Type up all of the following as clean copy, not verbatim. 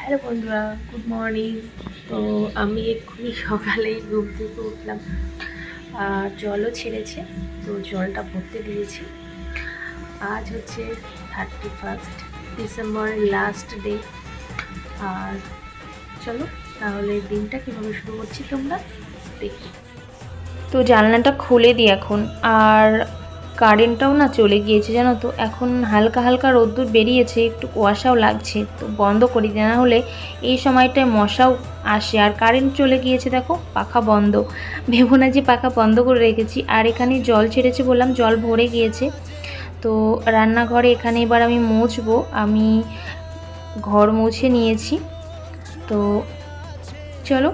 Hello বন্ধুরা, good morning. তো আমি এক্ষুনি সকালেই ঘুম থেকে উঠলাম আর জলও ছেড়েছে, তো জলটা ভরতে দিয়েছি। আজ হচ্ছে 31 ডিসেম্বরের লাস্ট ডে। আর চলো তাহলে দিনটা কীভাবে শুরু করছি তোমরা দেখি। তো জানলাটা খুলে দিই এখন। আর কারেন্টটাও না চলে গিয়েছে জানো তো, এখন হালকা হালকা রোদ্দুর বেরিয়েছে, একটু কুয়াশাও লাগছে, তো বন্ধ করি দিই, না হলে এই সময়টায় মশাও আসে। আর কারেন্ট চলে গিয়েছে, দেখো পাখা বন্ধ, ভেবো না যে পাখা বন্ধ করে রেখেছি। আর এখানে জল ছেড়েছে বললাম, জল ভরে গিয়েছে। তো রান্নাঘরে এখানে এবার আমি মুছবো, আমি ঘর মুছে নিয়েছি। তো চলো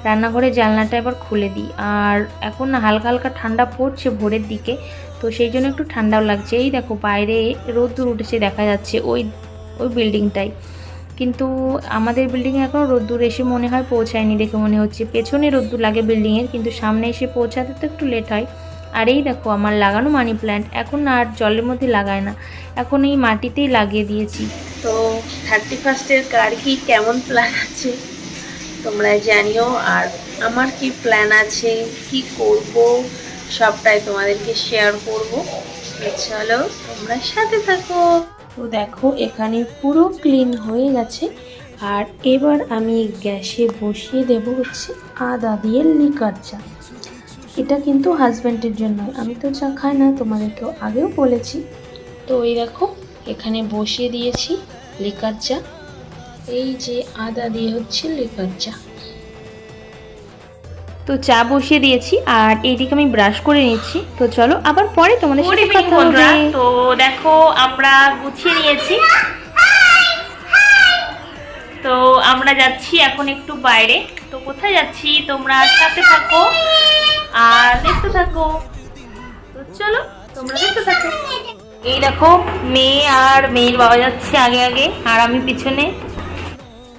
রান্নাঘরের জানলাটা এবার খুলে দিই। আর এখন না হালকা হালকা ঠান্ডা পড়ছে ভোরের দিকে, তো সেই জন্য একটু ঠান্ডাও লাগছে। এই দেখো বাইরে রোদ্দুর উঠেছে, দেখা যাচ্ছে ওই ওই বিল্ডিংটাই, কিন্তু আমাদের বিল্ডিংয়ে এখনও রোদ্দুর এসে মনে হয় পৌঁছায়নি, দেখে মনে হচ্ছে। পেছনে রোদ্দুর লাগে বিল্ডিংয়ের, কিন্তু সামনে এসে পৌঁছাতে তো একটু লেট হয়। আর এই দেখো আমার লাগানো মানি প্ল্যান্ট, এখন আর জলের মধ্যে লাগায় না, এখন এই মাটিতেই লাগিয়ে দিয়েছি। তো 31-এর কার কি কেমন প্ল্যান আছে তোমরা জানিও, আর আমার কি প্ল্যান আছে, কি করব সবটাই তোমাদেরকে শেয়ার করব। চলো তোমরা সাথে থাকো। তো দেখো এখানে পুরো ক্লিন হয়ে গেছে। আর এবার আমি গ্যাসে বসিয়ে দেব হচ্ছে আদা দিয়ে লিকার চা। এটা কিন্তু হাজব্যান্ডের জন্য, আমি তো চা খাই না, তোমাদেরকেও আগেও বলেছি। তো এই দেখো এখানে বসিয়ে দিয়েছি লিকার চা, এই যে আদা দিয়ে হচ্ছে লিকার চা। তো চা বসিয়ে দিয়েছি আর এইদিকে আমি ব্রাশ করে নিচ্ছি। তো চলো আবার পরে তোমাদের সাথে কথা হবে। তো দেখো আমরা গুছিয়ে নিয়েছি, তো আমরা যাচ্ছি এখন একটু বাইরে। তো কোথায় যাচ্ছি তোমরা সাথে থাকো আর দেখতে থাকো। তো চলো তোমরা দেখতে থাকো। এই দেখো মেয়ে আর মেয়ের বাবা যাচ্ছে আগে আগে, আর আমি পিছনে।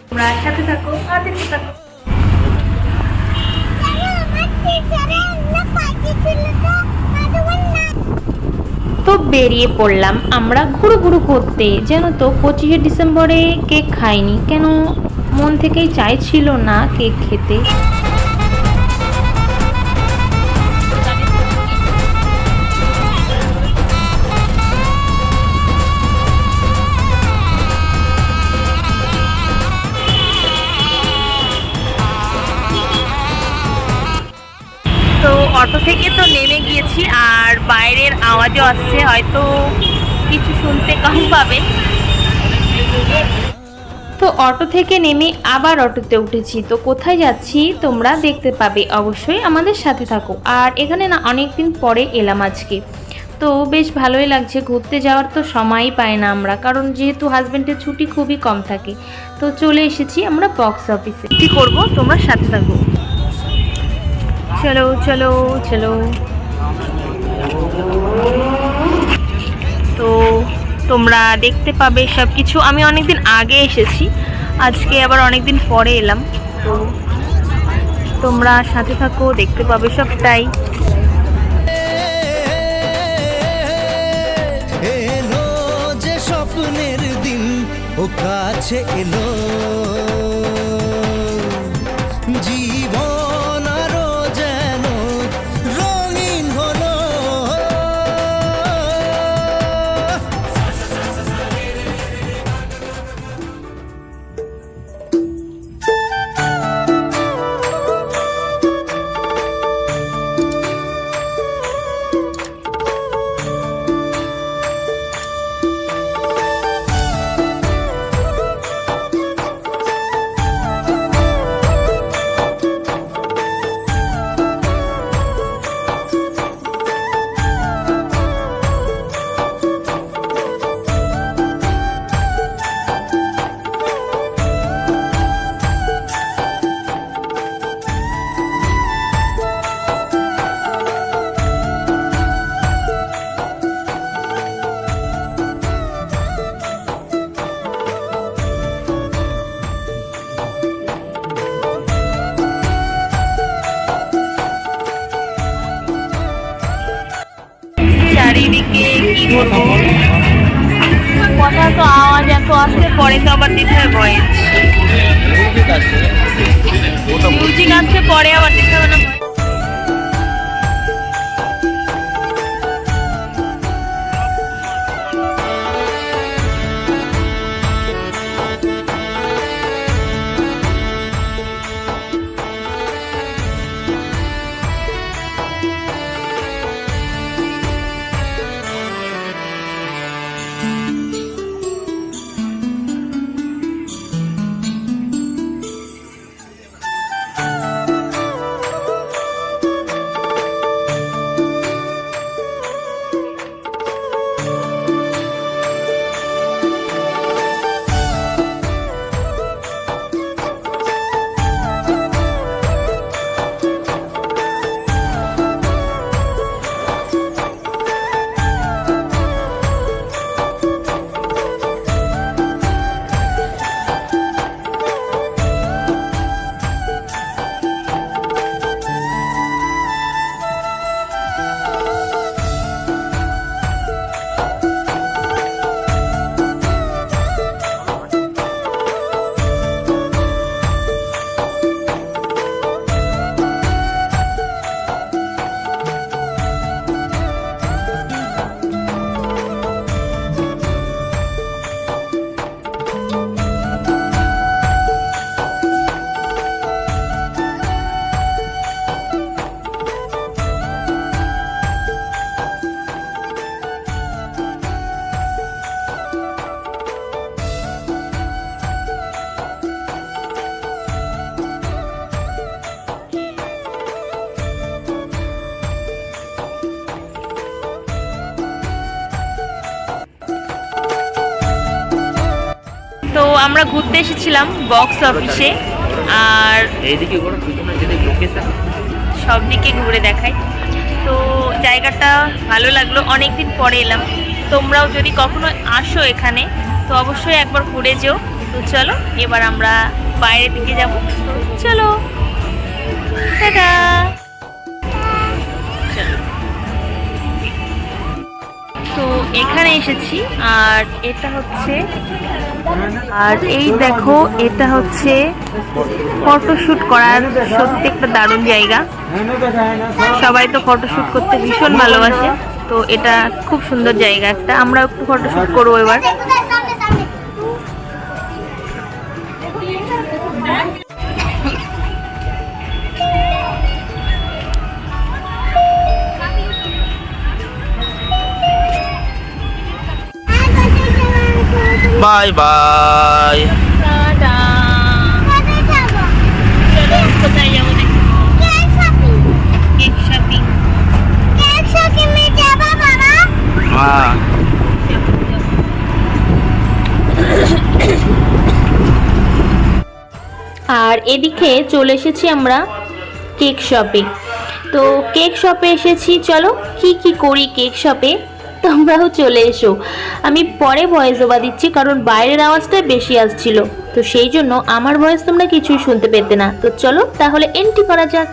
তোমরা সাথে থাকো আর দেখতে থাকো। তো বেরিয়ে পড়লাম আমরা ঘুরু ঘুরু করতে। জানো তো 25শে ডিসেম্বরে কেক খাইনি, কেন মন থেকেই চাইছিল না কেক খেতে। তো অটো থেকে তো নেমে গিয়েছি, আর বাইরের আওয়াজও আসছে, হয়তো কিছু শুনতে কম পাবে। তো অটো থেকে নেমে আবার অটোতে উঠেছি। তো কোথায় যাচ্ছি তোমরা দেখতে পাবে, অবশ্যই আমাদের সাথে থাকো। আর এখানে না অনেক দিন পরে এলাম আজকে, তো বেশ ভালোই লাগছে। ঘুরতে যাওয়ার তো সময়ই পাই না আমরা, কারণ যেহেতু হাজব্যান্ডের ছুটি খুবই কম থাকে। তো চলে এসেছি আমরা বক্স অফিসে। কি করব তোমরা সাথে থাকো। চলো চলো চলো। তো তোমরা দেখতে পাবে সব কিছু। আমি অনেকদিন আগে এসেছি, আজকে আবার অনেকদিন পরে এলাম। তো তোমরা সাথে থাকো, দেখতে পাবে সবটাই। এলো যে স্বপ্নের দিন, ও কাছে এলো জীবন আরো যেন রঙিন হলো। পরে তো আবার দিতে হবে ভয়েস। মিউজিক আসতে পরে আবার দিতে হবে না voice? তো আমরা ঘুরতে এসেছিলাম বক্স অফিসে, আর এইদিকে ঘোরো, পিছনে যেদিকে লোকেশন সব দিকে ঘুরে দেখাই। তো জায়গাটা ভালো লাগলো, অনেক দিন পরে এলাম। তোমরাও যদি কখনো আসো এখানে তো অবশ্যই একবার ঘুরে যেও। তো চলো এবার আমরা বাইরের দিকে যাব। চলো টাটা। তো এখানে এসেছি, আর এটা হচ্ছে, আর এই দেখো এটা হচ্ছে ফটোশুট করার সত্যি একটা দারুণ জায়গা। সবাই তো ফটোশুট করতে ভীষণ ভালোবাসে, তো এটা খুব সুন্দর জায়গা একটা। আমরা একটু ফটোশুট করবো এবার। Bye bye. টাটা। চলো কোথায় যাবো দেখি? Cake shopping. হ্যাঁ, আর এদিকে চলে এসেছি আমরা কেক শপে। তো কেক শপে এসেছি, চলো কি কি করি কেক শপে তোমরাও চলে এসো। আমি পরে ভয়েস ওভার দিচ্ছি, কারণ বাইরের আওয়াজটা বেশি আসছিল, তো সেই জন্য আমার ভয়েস তোমরা কিছুই শুনতে পেতে না। তো চলো তাহলে এন্ট্রি করা যাক।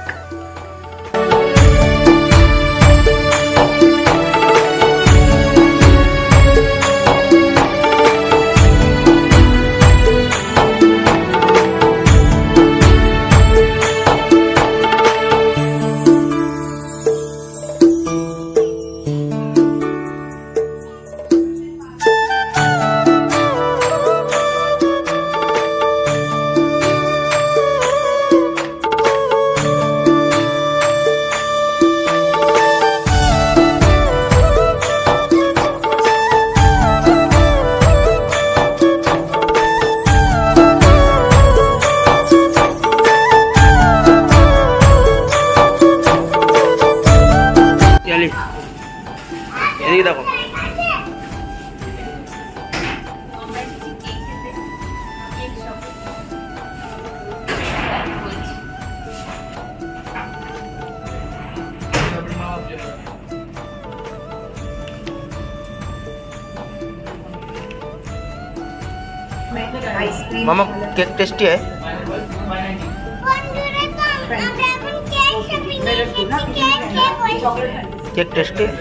এদিকে দেখো। मामा केक टेस्टी है। केक टेस्टी है।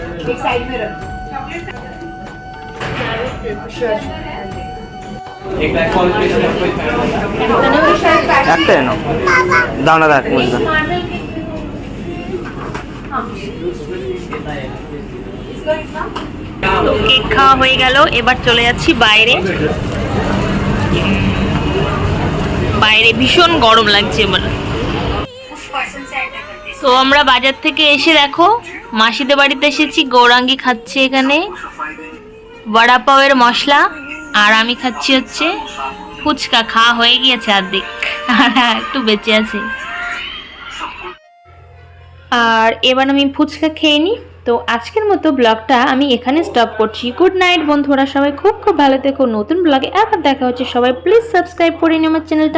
একটা এনো দানা দেখ মুজদা তো কেক খাওয়া হয়ে গেল, এবার চলে যাচ্ছি বাইরে। বাইরে ভীষণ গরম লাগছে এবার। তো আমরা বাজার থেকে এসে দেখো মাসিদের বাড়িতে এসেছি, গৌরাঙ্গী খাচ্ছে এখানে বড়া পাওয়ের মশলা, আর আমি খাচ্ছি হচ্ছে ফুচকা। খাওয়া হয়ে গিয়েছে অর্ধেক, আর একটু বেঁচে আছে। আর এবার আমি ফুচকা খেয়ে নিই। তো আজকের মতো ব্লগটা আমি এখানে স্টপ করছি। গুড নাইট বন্ধুরা, সবাই খুব খুব ভালো থেকো। নতুন ব্লগে আবার দেখা হচ্ছে। সবাই প্লিজ সাবস্ক্রাইব করে নিও আমার চ্যানেলটা।